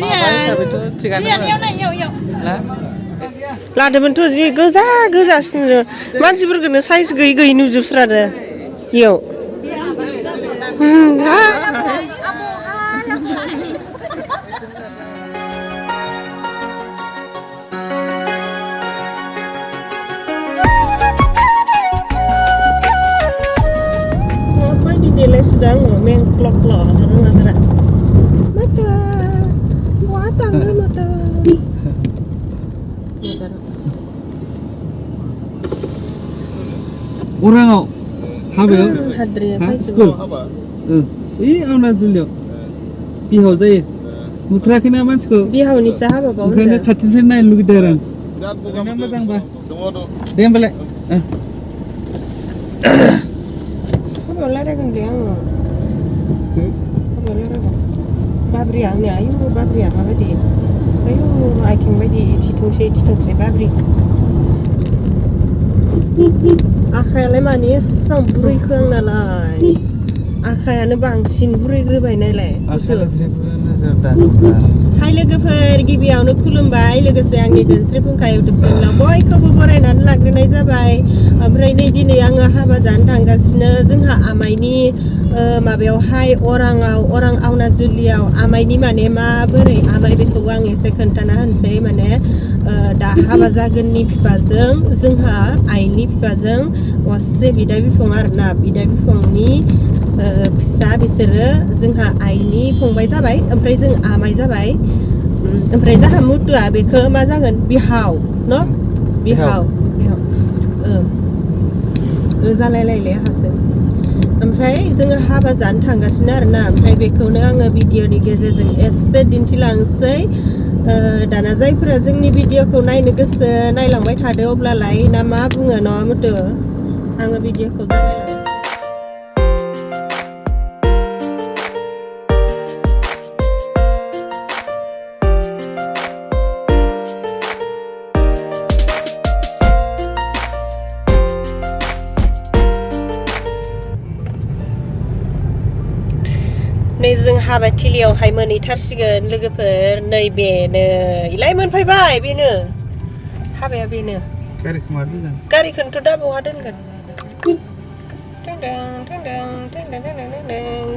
माबा हिसाबैथ' थिगानो लादोंमोनथ' जि गोजा गोजासिनो मानसिफोरखौनो साइज गैयै गैयै नुजोबस्रादो इयाव माबायदि देलायसोदों आङो मेंक्लक्ल' रोङागोरा mata wah tangan mata Orangau habaयाव hadriya school ओइ आउना जुलियाव बिहाव जायो नुथाराखैना मानसिखौ बिहावनिसो हाबा बाव ओंखायनो खाथिनिफ्राय नायनो लुगैदों आरो आं मोजांबा दे होमबालाय हाबायाव रायलायगोन दे आङो हाबायाव रायलायगोन बाब्रिया आंनि आयु बाब्रिया माबायदि आयु आइथिं बायदि थिथोंसै बाब्रि आखायालाय मानि एसां बुरैखो आंनालाय आखायानो बांसिन बुरैग्रोबाय नायलाय हाय लोगोफोर गिबियावनो खुलुमबाय लोगोसे आंनि दोनस्रि फुंखा इउटुब चेनेलाव बयखौबो बरायनानै लाग्रोनाय जाबाय ओमफ्राय नै दिनै आङो हाबा जानो थांगासिनो जोंहा आमाइनि माबायावहाय अरां आवना जुलियाव आमाइनि माने माबोरै आमाइ बेखौबो आं एसे खोन्थाना होनसै माने दा हाबा जागोननि बिफाजों जोंहा आइनि बिफाजों असे बिदा बिफं आरोना बिदा बिफंनि फिसा बिसोरो जोंहा आइनि फंबाय जाबाय ओमफ्राय जों आमाइ जाबाय ओमफ्राय जाहा मुतुआ बेखौ मा जागोन बिहाव न बिहाव जालायलायले हासो ओमफ्राय जोङो हाबा जानो थांगासिनो आरोना ओमफ्राय बेखौनो आङो भिडिअनि गेजेरजों एसे दिन्थिलांसै दाना जायफोरा जोंनि भिडिअखौ नायनो गोसो नायलांबाय थादो अब्लालाय ना मा बुङो न मुतु आङो भिडिअखौ जागायलांसै नै जों हाबाथिलियावहाय मोनहैथारसिगोन लोगोफोर नै बेनो इलाय मोनफैबाय बेनो हाबाया बेनो गारिखौनोथ' दा बहा दोनगोन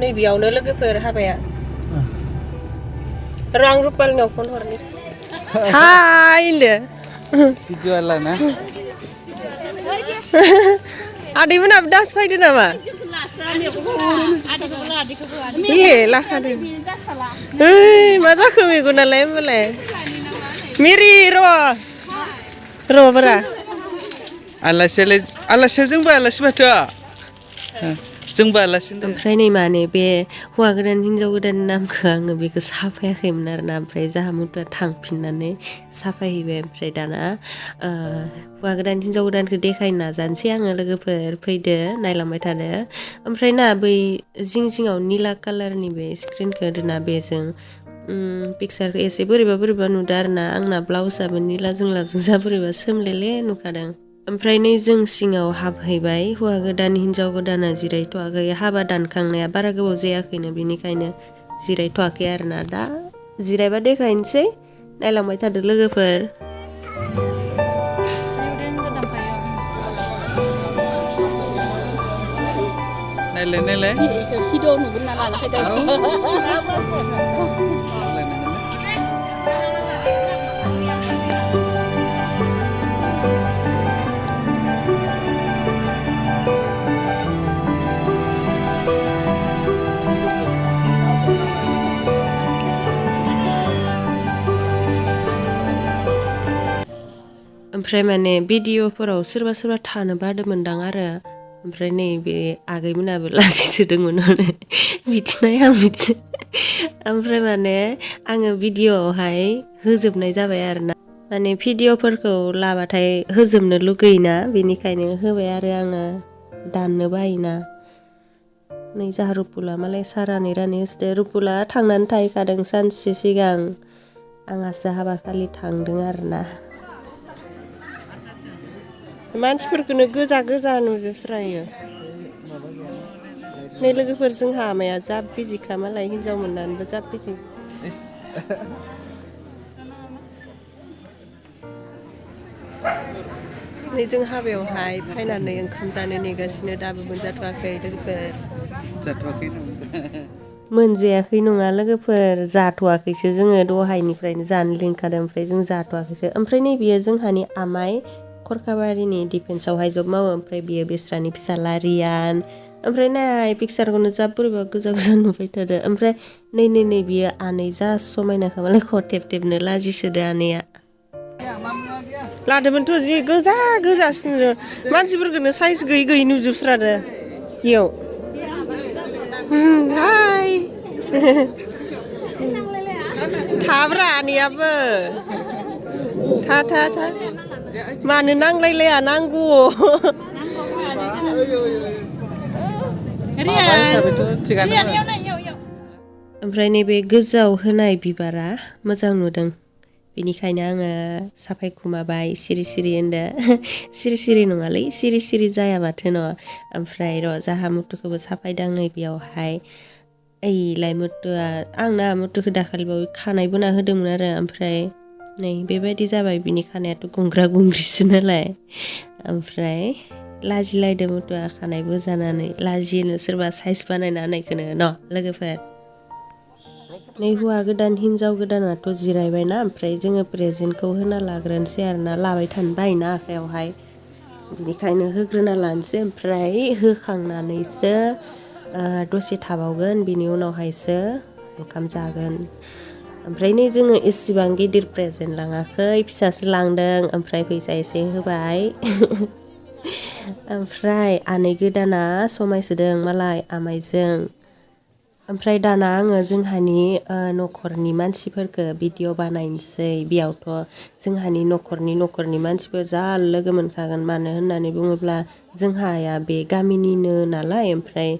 नै बेयावनो लोगोफोर हाबाया रां रुपालनियाव फन हरनि हाय होनदो भिडिअ'आलाय ना आदैमोनाबो दासो फैदो नामा लाखादों मा जाखो मेगनालाय होमबालाय मिरि र' बारा आलासिया जोंबो आलासि माथो जोंबो आलासि ओमफ्राय नै माने बे हौवा गोदान हिनजाव गोदाननि नामखौ आङो बेखौ साफायाखैमोन आरोना ओमफ्राय जाहा मुतुआ थांफिननानै साफायहैबाय ओमफ्राय दाना हौवा गोदान हिनजाव गोदानखौ देखायनो नाजानोसै आङो लोगोफोर फैदो नायलांबाय थादो ओमफ्राय ना बै जिङाव निला कालारनि बे स्क्रिनखौ होदोना बेजों पिक्सारखौ एसे बोरैबा नुदों आरोना आंना ब्लाउसआबो निला जोंलाबजों जा बोरैबा सोमलेले नुखादों ओमफ्राय नै जों सिङाव हाबहैबाय हौवा गोदान हिनजाव गोदाना जिरायथ'वाखै हाबा दानखांनाया बारा गोबाव जायाखैनो बेनिखायनो जिरायथ'वाखै आरोना दा जिरायबा देखायनोसै नायलांबाय थादो लोगोफोर नायलाय भिडिअ नुगोन ना लानाखै ओमफ्राय माने भिडिअफोराव सोरबा थानो बादोंमोनदां आरो ओमफ्राय नै बे आगैमोनाबो लाजिसोदोंमोन माने बिदिनाय आं बिदि ओमफ्राय माने आङो भिडिअआवहाय होजोबनाय जाबाय आरोना माने भिडिअफोरखौ लाबाथाय होजोबनो लुगैयोना बेनिखायनो होबाय आरो आङो दाननो बायोना नै जाहा रुपुला मालाय सारानै रानै होसोदो रुपुला थांनानै थाहैखादों सानसे सिगां आंहासो हाबाखालि थांदों आरोना मानसिफोरखौनो गोजा नुजोबस्रायो नै लोगोफोर जोंहा आमाया जा बिजिखा मालाय हिनजाव मोननानैबो जा बिजि नै जों हाबायावहाय फैनानै ओंखाम जानो नेगासिनो दाबो मोनजाथ'वाखै लोगोफोर जाथ'वाखै मोनजायाखै नङा लोगोफोर जाथ'वाखैसो जोङो दहायनिफ्रायनो जानो लिंखादों ओमफ्राय जों जाथ'वाखैसो ओमफ्राय नै बियो जोंहानि आमाइ खरखाबारिनि डिफेन्सआवहाय जब मावो ओमफ्राय बियो बिस्रानि फिसाला रियान ओमफ्राय नाय पिक्सारखौनो जा बोरैबा गोजा गोजा नुबाय थादो ओमफ्राय नै बियो आनै जा समायनाखा मालाय खथेब थेबनो लाजिसोदो आनैया लादोंमोनथ' जि गोजा गोजासिनो मानसिफोरखौनो साइज गैयै नुजोबस्रादो इयाव हाय थाब्रा आनैयाबो था मानो नांलायलाया नांगौ ओमफ्राय नैबे गोजौआव होनाय बिबारा मोजां नुदों बेनिखायनो आङो साफायखुमाबाय सिरि सिरि होनदो सिरि सिरि नङालै सिरि सिरि जाया माथो न' ओमफ्राय र' जाहा मुथुखौबो साफायदां नै बेयावहाय ओइलाय मुथुआ आंना मुथुखौ दाखालिबावै खानाय बोना होदोंमोन आरो ओमफ्राय नै बेबायदि जाबाय बिनि खानायाथ' गुंग्रा गुंग्रिसो नालाय ओमफ्राय लाजिलायदो मुथुआ खानाय बोजानानै लाजियोनो सोरबा साइज बानायना होनायखौनो न' लोगोफोर नै हौवा गोदान हिन्जाव गोदानाथ' जिरायबायना ओमफ्राय जोङो प्रेजेन्टखौ होना लाग्रोनोसै आरोना लाबाय थानो बायोना आखायावहाय बिनिखायनो होग्रोना लानोसै ओमफ्राय होखांनानैसो दसे थाबावगोन बिनि उनावहायसो ओंखाम जागोन ओमफ्राय नै जोङो इसिबां गिदिर प्रेजेन्ट लाङाखै फिसासो लांदों ओमफ्राय फैसा एसे होबाय ओमफ्राय आनै गोदाना समायसोदों मालाय आमाइजों ओमफ्राय दाना आङो जोंहानि न'खरनि मानसिफोरखौ भिडिअ बानायनोसै बेयावथ' जोंहानि न'खरनि मानसिफोर जा लोगो मोनखागोन मानो होननानै बुङोब्ला जोंहाया बे गामिनिनो नालाय ओमफ्राय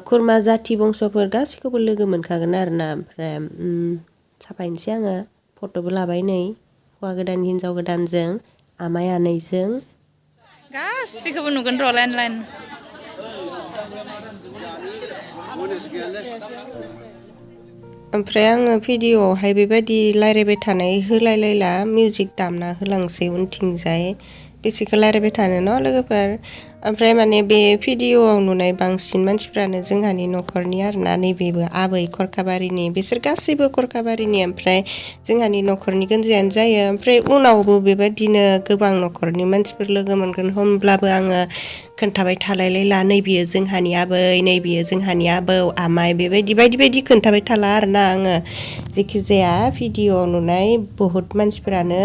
खुरमा जाथि बंस'फोर गासैखौबो लोगो मोनखागोन आरोना ओमफ्राय साफायनोसै आङो फट'बो लाबाय नै हौवा गोदान हिन्जाव गोदानजों आमाइ आनैजों गासिखौबो नुगोन र' लाइन ओमफ्राय आङो भिडिअआवहाय बेबायदि रायज्लायबाय थानाय होलायलायला मिउजिक दामना होलांसै उनथिंजाय बेसेखौ रायज्लायबाय थानो न' लोगोफोर ओमफ्राय माने बे भिडिअआव नुनाय बांसिन मानसिफ्रानो जोंहानि न'खरनि आरोना नैबेबो आबै खरखाबारिनि बिसोर गासैबो खरखाबारिनि ओमफ्राय जोंहानि न'खरनि गोनजायानो जायो ओमफ्राय उनावबो बेबायदिनो गोबां न'खरनि मानसिफोर लोगो मोनगोन होमब्लाबो आङो खोन्थाबाय थालायलायला नैबेयो जोंहानि आबै नैबेयो जोंहानि आबौ आमाइ बेबायदि बायदि खोन्थाबाय थाला आरोना आङो जेखिजाया भिडिअआव नुनाय बहुद मानसिफोरानो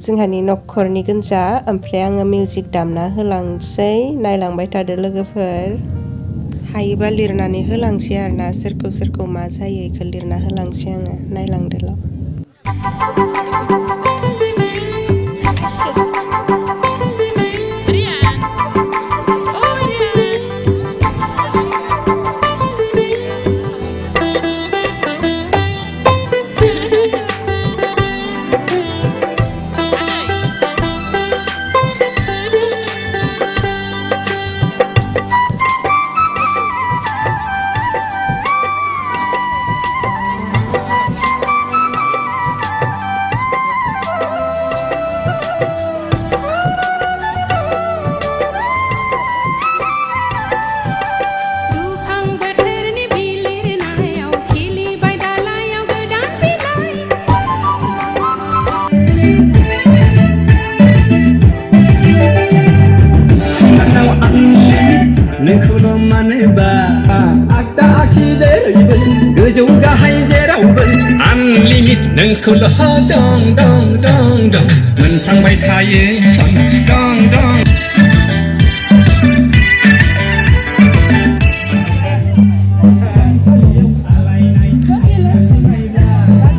जोंहानि न'खरनि गोनजा ओमफ्राय आङो मिउजिक दामना होलांसै नायलांबाय थादो लोगोफोर हायोबा लिरनानै होलांसै आरोना सोरखौ मा जायो बेखौ लिरना होलांसै आङो नायलांदोल' नोंखौल' मानोबा आगदा आखि जेरैबो गोजौ गाहाय जेरावबो आनलिमिट नोंखौल' दं मोनफ्लांबाय थायो दं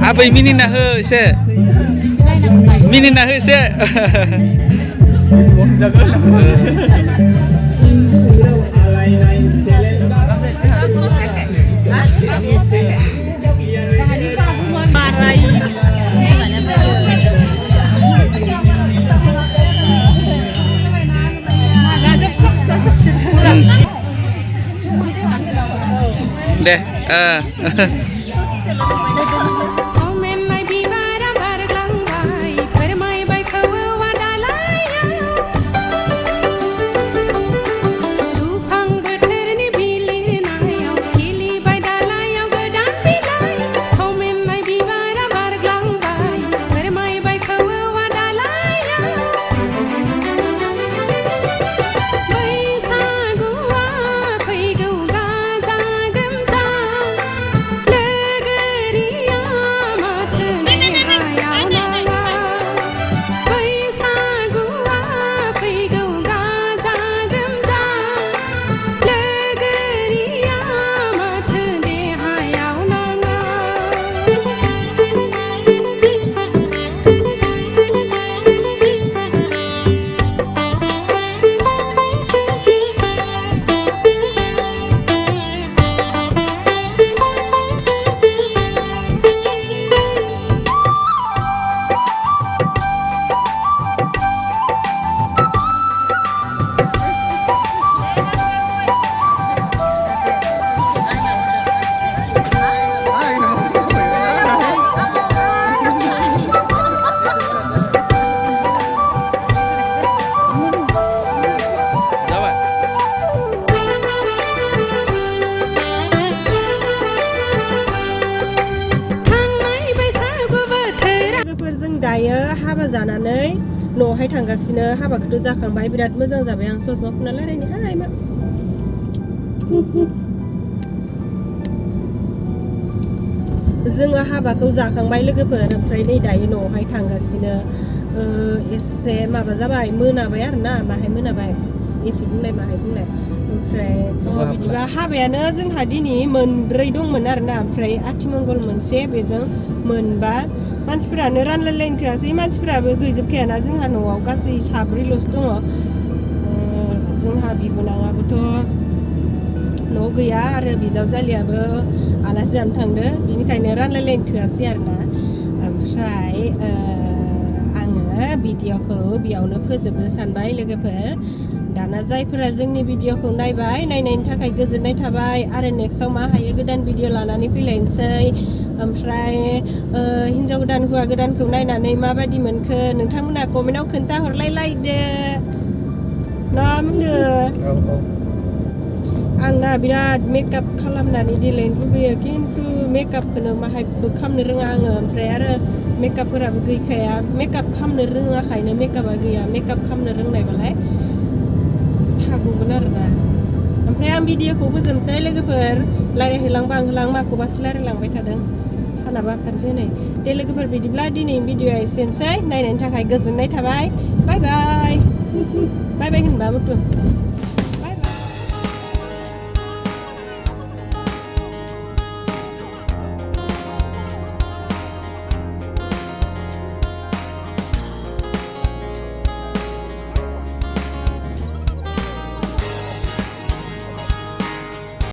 आबै मिनिना हो एसे दे जों दायो हाबा जानानै न'आवहाय थांगासिनो हाबाखौथ' जाखांबाय बिराद मोजां जाबाय आं ससमा खुना रायलायनोहाय मा जोङो हाबाखौ जाखांबाय लोगोफोर ओमफ्राय नै दायो न'आवहाय थांगासिनो एसे माबा जाबाय मोनाबाय आरोना माहाय मोनाबाय एसे बुंलाय माहाय बुंलाय ओमफ्राय बिदिबा हाबायानो जोंहा दिनै मोनब्रै दंमोन आरोना ओमफ्राय आथिमंगल मोनसे बेजों मोनबा मानसिफोरानो रानलायलायनो थोआसै मानसिफोराबो गैजोबखायाना जोंहा न'आव गासै साब्रैल'सो दङ जोंहा बिबोनाङाबोथ' न'आव गैया आरो बिजावजालियाबो आलासि जानो थांदों बिनिखायनो रानलायलायनो थोआसै आरोना ओमफ्राय आङो भिडिअखौ बेयावनो फोजोबनो सानबाय लोगोफोर दाना जायफोरा जोंनि भिडिअखौ नायबाय नायनायनि थाखाय गोजोननाय थाबाय आरो नेक्स्टआव मा हायो गोदान भिडिअ लानानै फैलायनोसै ओमफ्राय हिन्जाव गोदान हौवा गोदानखौ नायनानै माबायदि मोनखो नोंथांमोना कमेन्टआव खोन्थाहरलायलायदो ना मोनदो आंना बिराद मेकआप खालामनानै देलायनो लुबैयो खिन्थु मेकआपखौनो माहायबो खालामनो रोङा आङो ओमफ्राय आरो मेकआपफोराबो गैखाया मेकआप खालामनो रोङाखायनो मेकआपा गैया मेकआप खालामनो रोंनायबालाय थागौमोन आरोना ओमफ्राय आं भिडिअखौ फोजोबनोसै लोगोफोर रायज्लायहोलां बांहोलां माखौबासो रायज्लायलांबाय थादों सानाबो हाबथारसै नै दे लोगोफोर बिदिब्ला दिनैनि भिडिअआ एसेनोसै नायनायनि थाखाय गोजोननाय थाबाय बाय बाय बाय बाय होनबा मुथु